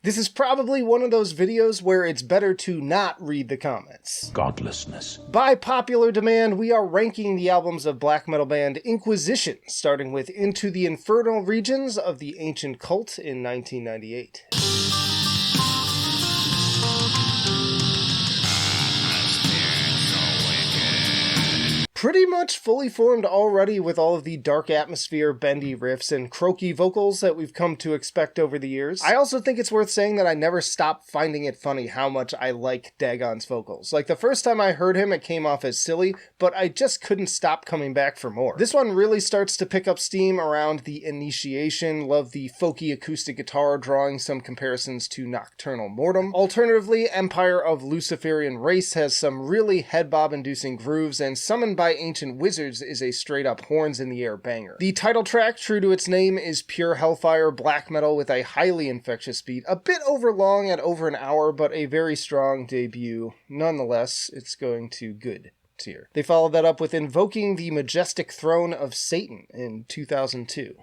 This is probably one of those videos where it's better to not read the comments. Godlessness. By popular demand, we are ranking the albums of black metal band Inquisition, starting with Into the Infernal Regions of the Ancient Cult in 1998. Pretty much fully formed already with all of the dark atmosphere, bendy riffs, and croaky vocals that we've come to expect over the years. I also think it's worth saying that I never stopped finding it funny how much I like Dagon's vocals. Like, the first time I heard him, it came off as silly, but I just couldn't stop coming back for more. This one really starts to pick up steam around the Initiation. Love the folky acoustic guitar, drawing some comparisons to Nocturnal Mortem. Alternatively, Empire of Luciferian Race has some really head bob-inducing grooves, and Summoned by Ancient Wizards is a straight-up horns-in-the-air banger. The title track, true to its name, is pure hellfire black metal with a highly infectious beat, a bit overlong at over an hour, but a very strong debut. Nonetheless, it's going to good tier. They followed that up with Invoking the Majestic Throne of Satan in 2002.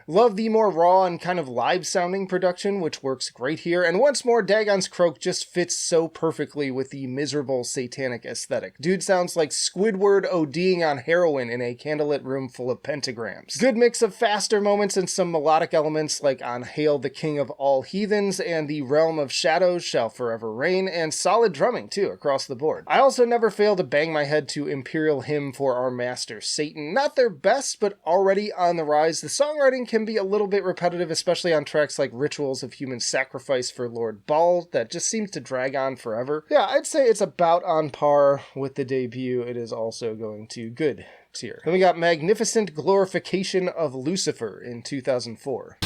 Love the more raw and kind of live-sounding production, which works great here, and once more, Dagon's croak just fits so perfectly with the miserable satanic aesthetic. Dude sounds like Squidward ODing on heroin in a candlelit room full of pentagrams. Good mix of faster moments and some melodic elements like on Hail the King of All Heathens and The Realm of Shadows Shall Forever Reign, and solid drumming too across the board. I also never fail to bang my head to Imperial Hymn for Our Master Satan. Not their best, but already on the rise. The songwriting can be a little bit repetitive, especially on tracks like Rituals of Human Sacrifice for Lord Baal, that just seems to drag on forever. Yeah, I'd say it's about on par with the debut. It is also going to good tier. Then we got Magnificent Glorification of Lucifer in 2004.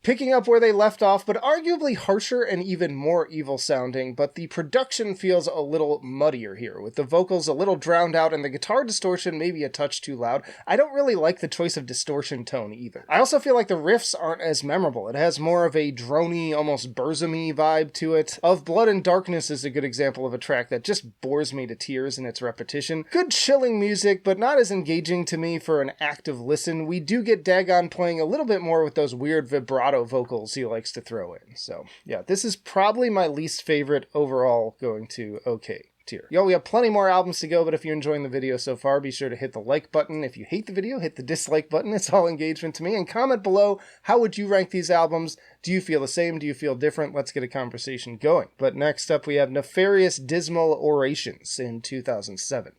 Picking up where they left off, but arguably harsher and even more evil sounding, but the production feels a little muddier here, with the vocals a little drowned out and the guitar distortion maybe a touch too loud. I don't really like the choice of distortion tone either. I also feel like the riffs aren't as memorable. It has more of a drony, almost Burzum-y vibe to it. Of Blood and Darkness is a good example of a track that just bores me to tears in its repetition. Good chilling music, but not as engaging to me for an active listen. We do get Dagon playing a little bit more with those weird vibrato vocals he likes to throw in. So yeah, this is probably my least favorite overall, going to okay tier. Yo, we have plenty more albums to go, but if you're enjoying the video so far, be sure to hit the like button. If you hate the video, hit the dislike button. It's all engagement to me. And comment below, how would you rank these albums? Do you feel the same? Do you feel different? Let's get a conversation going. But next up, we have Nefarious Dismal Orations in 2007.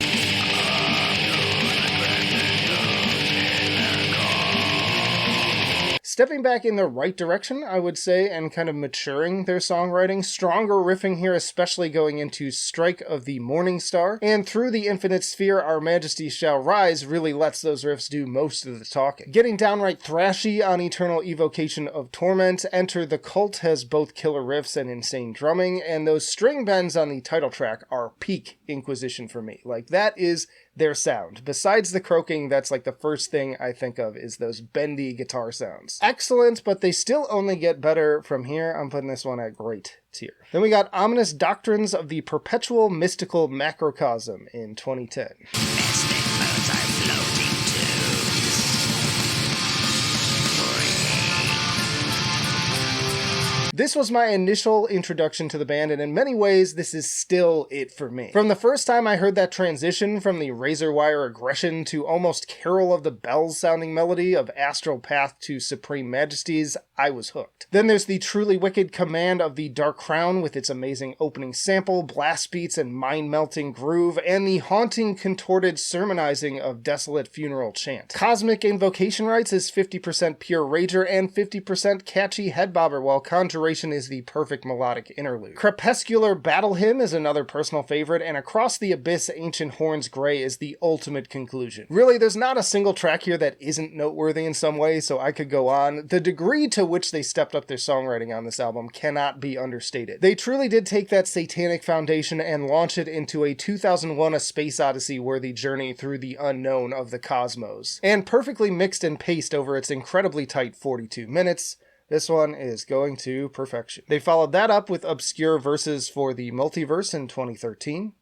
Stepping back in the right direction, I would say, and kind of maturing their songwriting. Stronger riffing here, especially going into Strike of the Morning Star. And Through the Infinite Sphere, Our Majesty Shall Rise really lets those riffs do most of the talking. Getting downright thrashy on Eternal Evocation of Torment, Enter the Cult has both killer riffs and insane drumming, and those string bends on the title track are peak Inquisition for me. Like, that is their sound. Besides the croaking, that's like the first thing I think of is those bendy guitar sounds. Excellent, but they still only get better from here. I'm putting this one at great tier. Then we got Ominous Doctrines of the Perpetual Mystical Macrocosm in 2010. This was my initial introduction to the band, and in many ways, this is still it for me. From the first time I heard that transition from the razor wire aggression to almost Carol of the Bells sounding melody of Astral Path to Supreme Majesties, I was hooked. Then there's the truly wicked command of the Dark Crown with its amazing opening sample, blast beats, and mind-melting groove, and the haunting, contorted sermonizing of Desolate Funeral Chant. Cosmic Invocation Rites is 50% pure rager and 50% catchy head bobber, while Conjuration is the perfect melodic interlude. Crepuscular Battle Hymn is another personal favorite, and Across the Abyss Ancient Horns Grey is the ultimate conclusion. Really, there's not a single track here that isn't noteworthy in some way, so I could go on. The degree to which they stepped up their songwriting on this album cannot be understated. They truly did take that satanic foundation and launch it into a 2001 A Space Odyssey worthy journey through the unknown of the cosmos, and perfectly mixed and paced over its incredibly tight 42 minutes. This one is going to perfection. They followed that up with obscure verses for the Multiverse in 2013.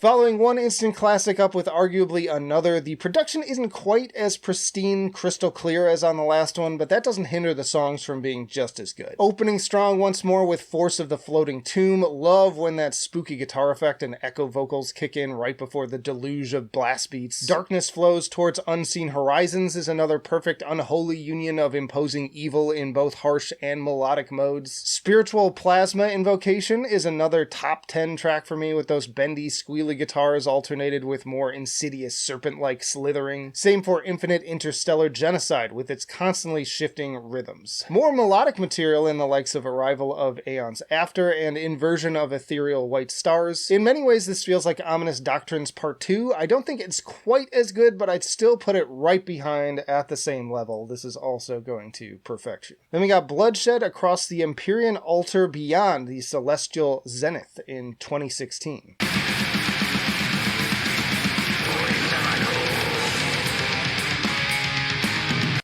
Following one instant classic up with arguably another, the production isn't quite as pristine, crystal clear as on the last one, but that doesn't hinder the songs from being just as good. Opening strong once more with Force of the Floating Tomb. Love when that spooky guitar effect and echo vocals kick in right before the deluge of blast beats. Darkness Flows Towards Unseen Horizons is another perfect unholy union of imposing evil in both harsh and melodic modes. Spiritual Plasma Invocation is another top 10 track for me with those bendy, squealy guitars alternated with more insidious serpent-like slithering. Same for Infinite Interstellar Genocide with its constantly shifting rhythms. More melodic material in the likes of Arrival of Aeons After and Inversion of Ethereal White Stars. In many ways this feels like Ominous Doctrines Part 2. I don't think it's quite as good, but I'd still put it right behind at the same level. This is also going to perfection. Then we got Bloodshed Across the Empyrean Altar Beyond the Celestial Zenith in 2016.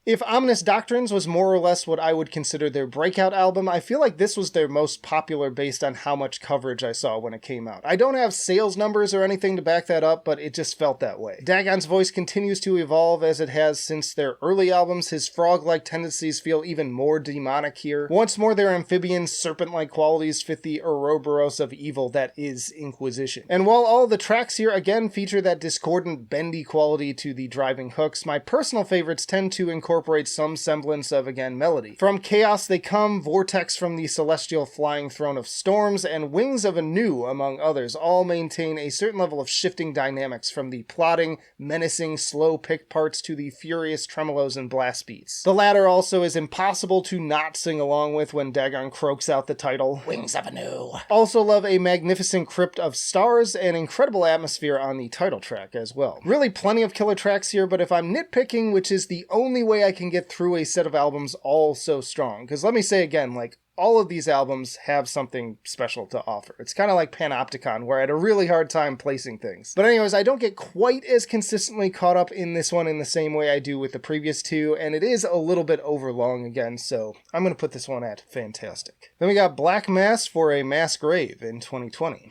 If Ominous Doctrines was more or less what I would consider their breakout album, I feel like this was their most popular based on how much coverage I saw when it came out. I don't have sales numbers or anything to back that up, but it just felt that way. Dagon's voice continues to evolve as it has since their early albums. His frog-like tendencies feel even more demonic here. Once more, their amphibian, serpent-like qualities fit the Ouroboros of evil that is Inquisition. And while all the tracks here again feature that discordant, bendy quality to the driving hooks, my personal favorites tend to incorporate some semblance of, again, melody. From Chaos They Come, Vortex from the Celestial Flying Throne of Storms, and Wings of Anew, among others, all maintain a certain level of shifting dynamics from the plodding, menacing, slow pick parts to the furious tremolos and blast beats. The latter also is impossible to not sing along with when Dagon croaks out the title, Wings of Anew. Also love a magnificent crypt of stars and incredible atmosphere on the title track as well. Really plenty of killer tracks here, but if I'm nitpicking, which is the only way I can get through a set of albums all so strong, because let me say again, like, all of these albums have something special to offer. It's kind of like Panopticon, where I had a really hard time placing things. But anyways, I don't get quite as consistently caught up in this one in the same way I do with the previous two, and it is a little bit overlong again, so I'm going to put this one at fantastic. Then we got Black Mass for a Mass Grave in 2020.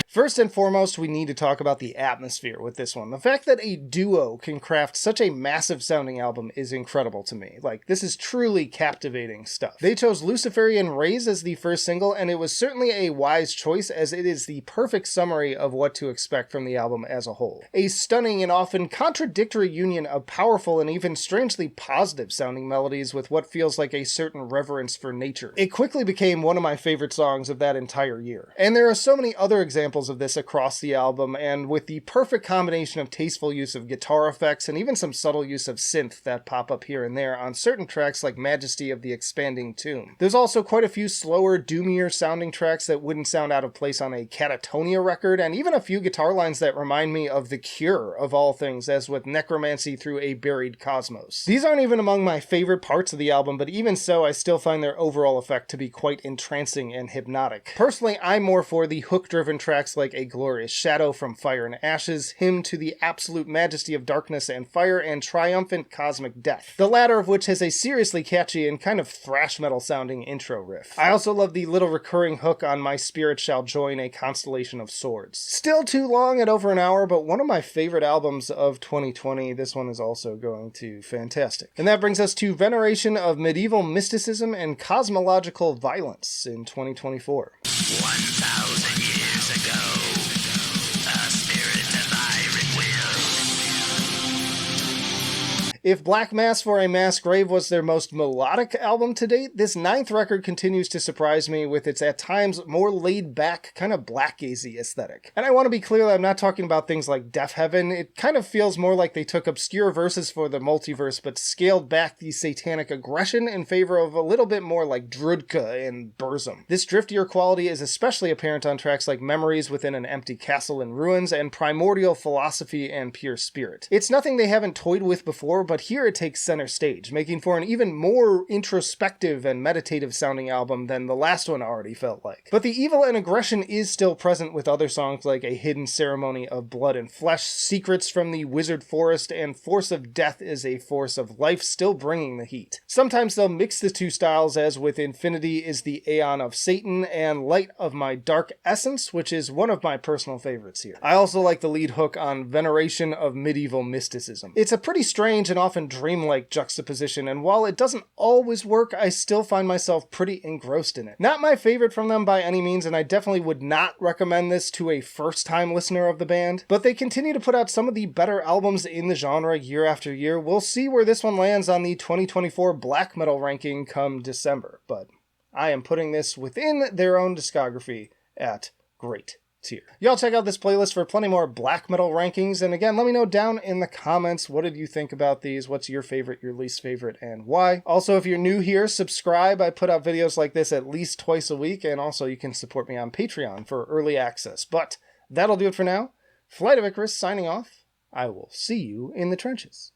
First and foremost, we need to talk about the atmosphere with this one. The fact that a duo can craft such a massive sounding album is incredible to me. Like, this is truly captivating stuff. They chose Luciferian Rays as the first single, and it was certainly a wise choice as it is the perfect summary of what to expect from the album as a whole. A stunning and often contradictory union of powerful and even strangely positive sounding melodies with what feels like a certain reverence for nature. It quickly became one of my favorite songs of that entire year. And there are so many other examples of this across the album, and with the perfect combination of tasteful use of guitar effects and even some subtle use of synth that pop up here and there on certain tracks like Majesty of the Expanding Tomb. There's also quite a few slower, doomier sounding tracks that wouldn't sound out of place on a Catatonia record, and even a few guitar lines that remind me of The Cure of all things, as with Necromancy Through a Buried Cosmos. These aren't even among my favorite parts of the album, but even so, I still find their overall effect to be quite entrancing and hypnotic. Personally, I'm more for the hook-driven tracks like A Glorious Shadow from Fire and Ashes, Hymn to the Absolute Majesty of Darkness and Fire, and Triumphant Cosmic Death, the latter of which has a seriously catchy and kind of thrash metal sounding intro riff. I also love the little recurring hook on My Spirit Shall Join a Constellation of Swords. Still too long at over an hour, but one of my favorite albums of 2020. This one is also going to fantastic. And that brings us to Veneration of Medieval Mysticism and Cosmological Violence in 2024. 1,000 years ago, a spirit of iron will. If Black Mass for a Mass Grave was their most melodic album to date, this 9th record continues to surprise me with its at times more laid-back, kind of blackgazy aesthetic. And I want to be clear that I'm not talking about things like Death Heaven. It kind of feels more like they took obscure verses for the Multiverse but scaled back the satanic aggression in favor of a little bit more like Drudka and Burzum. This driftier quality is especially apparent on tracks like Memories Within an Empty Castle in Ruins and Primordial Philosophy and Pure Spirit. It's nothing they haven't toyed with before, but but here it takes center stage, making for an even more introspective and meditative sounding album than the last one already felt like. But the evil and aggression is still present with other songs like A Hidden Ceremony of Blood and Flesh, Secrets from the Wizard Forest, and Force of Death is a Force of Life, still bringing the heat. Sometimes they'll mix the two styles, as with Infinity is the Aeon of Satan and Light of My Dark Essence, which is one of my personal favorites here. I also like the lead hook on Veneration of Medieval Mysticism. It's a pretty strange and often dreamlike juxtaposition, and while it doesn't always work, I still find myself pretty engrossed in it. Not my favorite from them by any means, and I definitely would not recommend this to a first-time listener of the band, but they continue to put out some of the better albums in the genre year after year. We'll see where this one lands on the 2024 black metal ranking come December, but I am putting this within their own discography at great tier. Y'all check out this playlist for plenty more black metal rankings, and again, let me know down in the comments, what did you think about these? What's your favorite, your least favorite, and why? Also, if you're new here, subscribe. I put out videos like this at least twice a week, and also you can support me on Patreon for early access. But that'll do it for now. Flight of Icarus signing off. I will see you in the trenches.